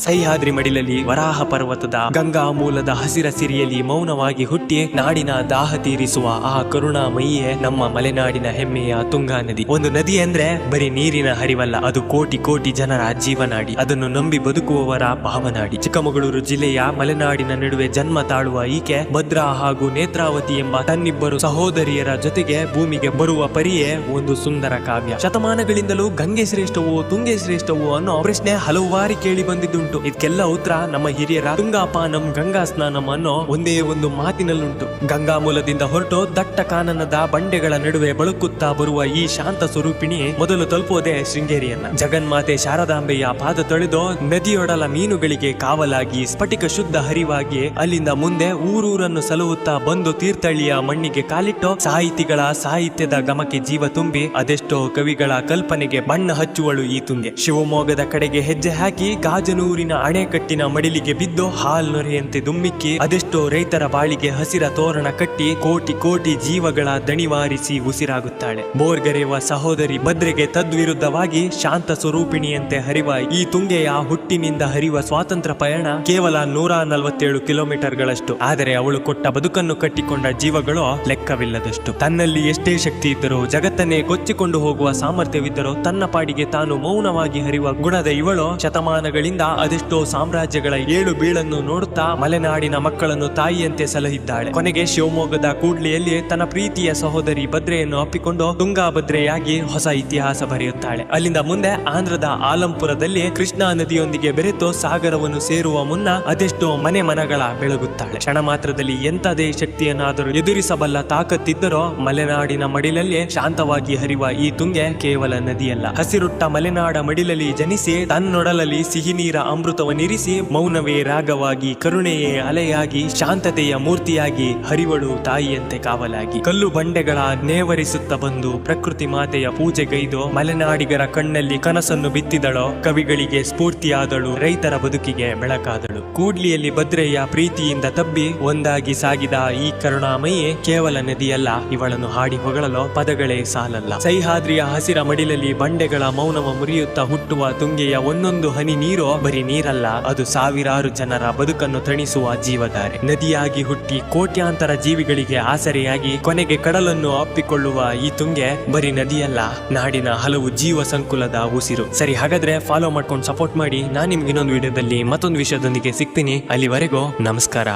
ಸಹ್ಯಾದ್ರಿ ಮಡಿಲಲ್ಲಿ ವರಾಹ ಪರ್ವತದ ಗಂಗಾ ಮೂಲದ ಹಸಿರ ಸಿರಿಯಲ್ಲಿ ಮೌನವಾಗಿ ಹುಟ್ಟಿ ನಾಡಿನ ದಾಹ ತೀರಿಸುವ ಆ ಕರುಣಾಮಯಿಯೇ ನಮ್ಮ ಮಲೆನಾಡಿನ ಹೆಮ್ಮೆಯ ತುಂಗಾ ನದಿ. ಒಂದು ನದಿ ಅಂದ್ರೆ ಬರೀ ನೀರಿನ ಹರಿವಲ್ಲ, ಅದು ಕೋಟಿ ಕೋಟಿ ಜನರ ಜೀವನಾಡಿ, ಅದನ್ನು ನಂಬಿ ಬದುಕುವವರ ಭಾವನಾಡಿ. ಚಿಕ್ಕಮಗಳೂರು ಜಿಲ್ಲೆಯ ಮಲೆನಾಡಿನ ನಡುವೆ ಜನ್ಮ ತಾಳುವ ಈಕೆ ಭದ್ರಾ ಹಾಗೂ ನೇತ್ರಾವತಿ ಎಂಬ ತನ್ನಿಬ್ಬರು ಸಹೋದರಿಯರ ಜೊತೆಗೆ ಭೂಮಿಗೆ ಬರುವ ಪರಿಯೇ ಒಂದು ಸುಂದರ ಕಾವ್ಯ. ಶತಮಾನಗಳಿಂದಲೂ ಗಂಗೆ ಶ್ರೇಷ್ಠವೋ ತುಂಗೆ ಶ್ರೇಷ್ಠವೋ ಅನ್ನೋ ಪ್ರಶ್ನೆ ಹಲವು ಬಾರಿ ಕೇಳಿ ಬಂದಿದ್ದುಂಟು. ಇದಕ್ಕೆಲ್ಲ ಉತ್ತರ ನಮ್ಮ ಹಿರಿಯರ ತುಂಗಾಪಾನಂ ಗಂಗಾ ಸ್ನಾನಂ ಅನ್ನೋ ಒಂದೇ ಒಂದು ಮಾತಿನಲ್ಲುಂಟು. ಗಂಗಾ ಮೂಲದಿಂದ ಹೊರಟು ದಟ್ಟ ಕಾನನದ ಬಂಡೆಗಳ ನಡುವೆ ಬಳುಕುತ್ತಾ ಬರುವ ಈ ಶಾಂತ ಸ್ವರೂಪಿಣಿ ಮೊದಲು ತಲುಪುವುದೇ ಶೃಂಗೇರಿಯನ್ನ. ಜಗನ್ಮಾತೆ ಶಾರದಾಂಬೆಯ ಪಾದ ತೊಳೆದು ನದಿಯೊಡಲ ಮೀನುಗಳಿಗೆ ಕಾವಲಾಗಿ ಸ್ಫಟಿಕ ಶುದ್ಧ ಹರಿವಾಗಿ ಅಲ್ಲಿಂದ ಮುಂದೆ ಊರೂರನ್ನು ಸಲಹುತ್ತಾ ಬಂದು ತೀರ್ಥಹಳ್ಳಿಯ ಮಣ್ಣಿಗೆ ಕಾಲಿಟ್ಟು ಸಾಹಿತಿಗಳ ಸಾಹಿತ್ಯದ ಗಮಕ್ಕೆ ಜೀವ ತುಂಬಿ ಅದೆಷ್ಟೋ ಕವಿಗಳ ಕಲ್ಪನೆಗೆ ಬಣ್ಣ ಹಚ್ಚುವಳು ಈ ತುಂಗೆ. ಶಿವಮೊಗ್ಗದ ಕಡೆಗೆ ಹೆಜ್ಜೆ ಹಾಕಿ ಗಾಜನೂರಿನ ಅಣೆಕಟ್ಟಿನ ಮಡಿಲಿಗೆ ಬಿದ್ದು ಹಾಲ್ ನೊರೆಯಂತೆ ದುಮ್ಮಿಕ್ಕಿ ಅದೆಷ್ಟೋ ರೈತರ ಬಾಳಿಗೆ ಹಸಿರ ತೋರಣ ಕಟ್ಟಿ ಕೋಟಿ ಕೋಟಿ ಜೀವಗಳ ದಣಿವಾರಿಸಿ ಉಸಿರಾಗುತ್ತಾಳೆ. ಬೋರ್ಗರೆಯುವ ಸಹೋದರಿ ಭದ್ರೆಗೆ ತದ್ವಿರುದ್ಧವಾಗಿ ಶಾಂತ ಸ್ವರೂಪಿಣಿಯಂತೆ ಹರಿವ ಈ ತುಂಗೆಯ ಹುಟ್ಟಿನಿಂದ ಹರಿವ ಸ್ವಾತಂತ್ರ್ಯ ಪಯಣ ಕೇವಲ 147 ಕಿಲೋಮೀಟರ್ಗಳಷ್ಟು. ಆದರೆ ಅವಳು ಕೊಟ್ಟ ಬದುಕನ್ನು ಕಟ್ಟಿಕೊಂಡ ಜೀವಗಳು ಲೆಕ್ಕವಿಲ್ಲದಷ್ಟು. ತನ್ನಲ್ಲಿ ಎಷ್ಟೇ ಶಕ್ತಿ ಇದ್ದರೂ, ಜಗತ್ತನ್ನೇ ಕೊಚ್ಚಿಕೊಂಡು ಹೋಗುವ ಸಾಮರ್ಥ್ಯವಿದ್ದರೂ ತನ್ನ ಪಾಡಿಗೆ ತಾನು ಮೌನವಾಗಿ ಹರಿವ ಗುಣದ ಇವಳು ಶತಮಾನಗಳಿಂದ ಅದೆಷ್ಟೋ ಸಾಮ್ರಾಜ್ಯಗಳ ಏಳು ಬೀಳನ್ನು ನೋಡುತ್ತಾ ಮಲೆನಾಡಿನ ಮಕ್ಕಳನ್ನು ತಾಯಿಯಂತೆ ಸಲಹಿದ್ದಾಳೆ. ಕೊನೆಗೆ ಶಿವಮೊಗ್ಗದ ಕೂಡ್ಲಿಯಲ್ಲಿ ತನ್ನ ಪ್ರೀತಿಯ ಸಹೋದರಿ ಭದ್ರೆಯನ್ನು ಅಪ್ಪಿಕೊಂಡು ತುಂಗಾಭದ್ರೆಯಾಗಿ ಹೊಸ ಇತಿಹಾಸ ಬರೆಯುತ್ತಾಳೆ. ಅಲ್ಲಿಂದ ಮುಂದೆ ಆಂಧ್ರದ ಆಲಂಪುರದಲ್ಲಿ ಕೃಷ್ಣಾ ನದಿಯೊಂದಿಗೆ ಬೆರೆತು ಸಾಗರವನ್ನು ಸೇರುವ ಮುನ್ನ ಅದೆಷ್ಟೋ ಮನೆ ಮನಗಳ ಬೆಳಗುತ್ತಾಳೆ. ಕ್ಷಣ ಮಾತ್ರದಲ್ಲಿ ಎಂತದೇ ಶಕ್ತಿಯನ್ನಾದರೂ ಎದುರಿಸಬಲ್ಲ ತಾಕತ್ತಿದ್ದರೋ ಮಲೆನಾಡಿನ ಮಡಿಲಲ್ಲಿ ಶಾಂತವಾಗಿ ಹರಿವ ಈ ತುಂಗೆ ಕೇವಲ ನದಿಯಲ್ಲ, ಹಸಿರುಟ್ಟ ಮಲೆನಾಡ ಮಡಿಲಲ್ಲಿ ಜನಿಸಿ ತನ್ನೊಡಲಲ್ಲಿ ಸಿಹಿ ನೀರ ಅಮೃತವನ್ನಿರಿಸಿ ಮೌನವೇ ರಾಗವಾಗಿ ಕರುಣೆಯೇ ಅಲೆಯಾಗಿ ಶಾಂತತೆಯ ಮೂರ್ತಿಯಾಗಿ ಹರಿವಳು ತಾಯಿಯಂತೆ ಕಾವಲಾಗಿ. ಕಲ್ಲು ಬಂಡೆಗಳ ನೇವರಿಸುತ್ತ ಬಂದು ಪ್ರಕೃತಿ ಮಾತೆಯ ಪೂಜೆಗೈದು ಮಲೆನಾಡಿಗರ ಕಣ್ಣಲ್ಲಿ ಕನಸನ್ನು ಬಿತ್ತಿದಳೋ, ಕವಿಗಳಿಗೆ ಸ್ಫೂರ್ತಿಯಾದಳು, ರೈತರ ಬದುಕಿಗೆ ಬೆಳಕಾದಳು. ಕೂಡ್ಲಿಯಲ್ಲಿ ಭದ್ರೆಯ ಪ್ರೀತಿಯಿಂದ ತಬ್ಬಿ ಒಂದಾಗಿ ಸಾಗಿದ ಈ ಕರುಣಾಮಯಿ ಕೇವಲ ನದಿಯಲ್ಲ, ಇವಳನ್ನು ಹಾಡಿ ಹೊಗಳಲು ಪದಗಳೇ ಸಾಲಲ್ಲ. ಸಹ್ಯಾದ್ರಿಯ ಹಸಿರ ಮಡಿಲಲ್ಲಿ ಬಂಡೆಗಳ ಮೌನವ ಮುರಿಯುತ್ತಾ ಹುಟ್ಟುವ ತುಂಗೆಯ ಒಂದೊಂದು ಹನಿ ನೀರು ಬರೀ ನೀರಲ್ಲ, ಅದು ಸಾವಿರಾರು ಜನರ ಬದುಕನ್ನು ತಣಿಸುವ ಜೀವಧಾರೆ. ನದಿಯಾಗಿ ಹುಟ್ಟಿ ಕೋಟ್ಯಾಂತರ ಜೀವಿಗಳಿಗೆ ಆಸರೆಯಾಗಿ ಕೊನೆಗೆ ಕಡಲನ್ನು ಅಪ್ಪಿಕೊಳ್ಳುವ ಈ ತುಂಗೆ ಬರೀ ನದಿಯಲ್ಲ, ನಾಡಿನ ಹಲವು ಜೀವ ಸಂಕುಲದ ಉಸಿರು. ಸರಿ, ಹಾಗಾದ್ರೆ ಫಾಲೋ ಮಾಡ್ಕೊಂಡು ಸಪೋರ್ಟ್ ಮಾಡಿ. ನಾನು ನಿಮ್ಗೆ ಇನ್ನೊಂದು ವಿಡಿಯೋದಲ್ಲಿ ಮತ್ತೊಂದು ವಿಷಯದೊಂದಿಗೆ ಸಿಗ್ತೀನಿ. ಅಲ್ಲಿವರೆಗೂ ನಮಸ್ಕಾರ.